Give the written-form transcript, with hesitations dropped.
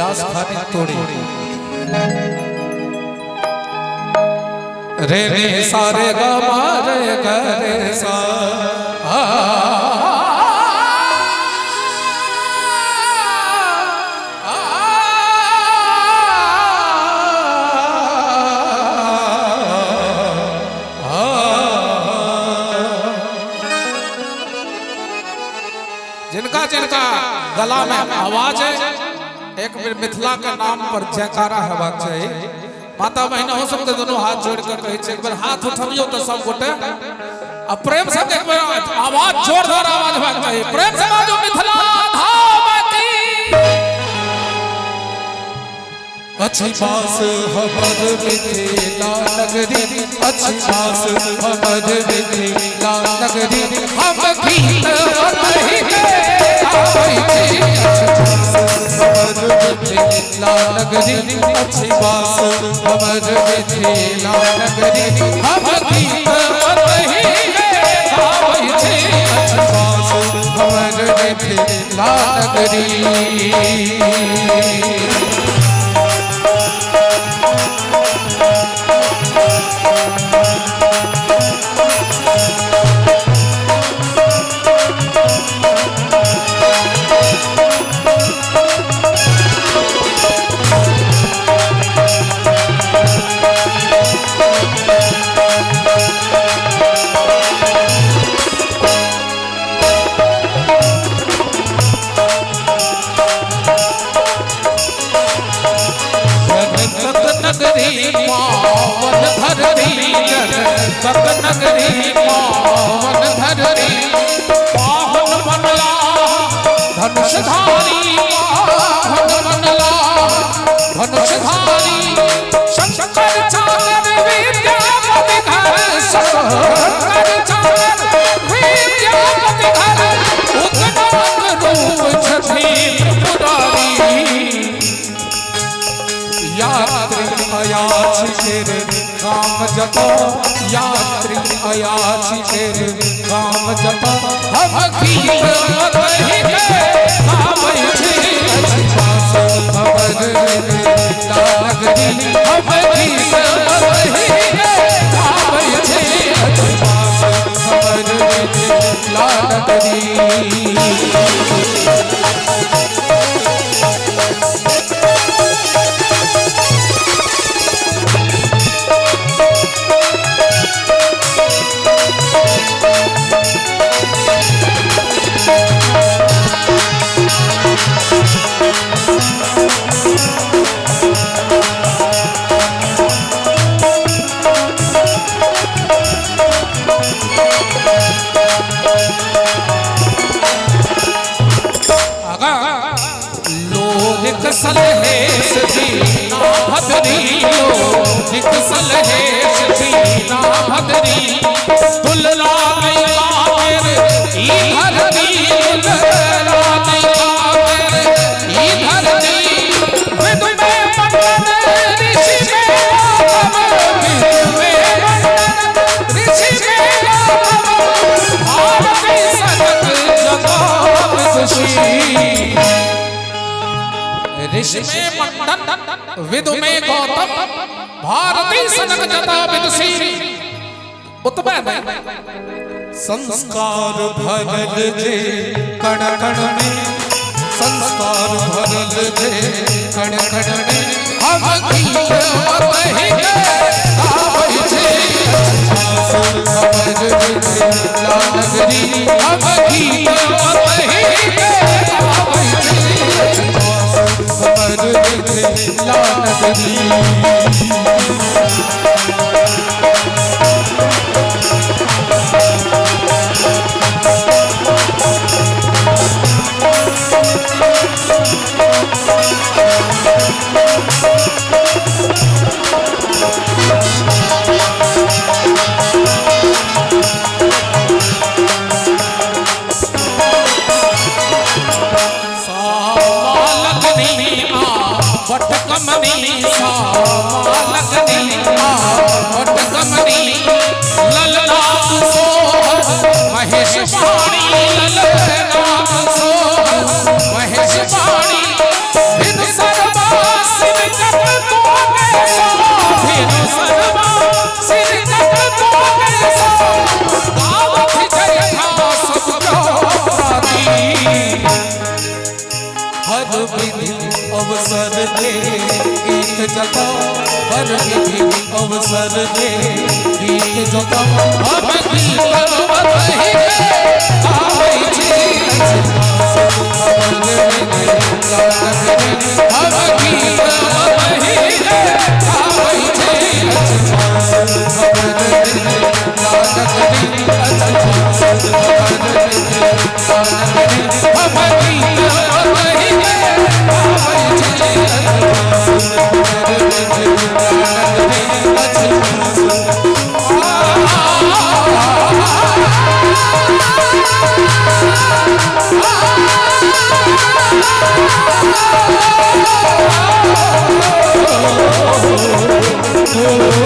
लाश खाने तोड़ी रे रे सारे गा मारे करे सा जिनका जिनका गला में आवाज है एक मिथिला के नाम पर जयकारा हेबाक चाहिए। माता बहन हो सकते दोनों हाथ जोड़ कर कहे एक बार हाथ उठबियो तो सब गोटे अब प्रेम से एक बार आवाज जोरदार आवाज हेबाक चाहिए। प्रेम से बाजो मिथिला धाम की अच्छी बास हमर मिथिला नगरी अच्छी बास हमर मिथिला नगरी हम गीत वही मिथिला नगरी अच्छी बास हमर मिथिला नगरी हम गीत वही अच्छी बास हमर मिथिला नगरी। नगरी पावन धररी जगत नगरी पावन धररी पावन बनला धनुषधारी पावन बनला धनुषधारी शंकर चाकर विद्यापति घर शंकर चाकर विद्यापति घर उगनाक रूप छठी पुरारी यात्री अयाची तेरे काम जपो यात्री अयाची तेरे काम जपो हम गीत वही काम छी पास हमर मिथिला नगरी हम गीत वही काम छी पास हमर मिथिला नगरी। सलहेश दीना भदरी लोक सलहेश दीना भदरी दुल्ला मैया मेरे ई धरती दुल्ला मैया मेरे ई धरती विद में मंडन ऋषि में ऋषि में भारती सनक जगत खुशी ऋषि में मंडन विदु में गौतम भारती सनक जता विदुषी उत्पन्न संस्कार भरल जे कण कण में संस्कार भरल जे कण कण में हम गीत वही गावै छी हमर मिथिला नगरी हम गीत वही गावै छी हमर मिथिला नगरी। बट कमनी सा अवसर दे गीत जगाओ हर विधि अवसर दे गीत जगाओ हम गीत बधाई आवे छी हम गीत Oh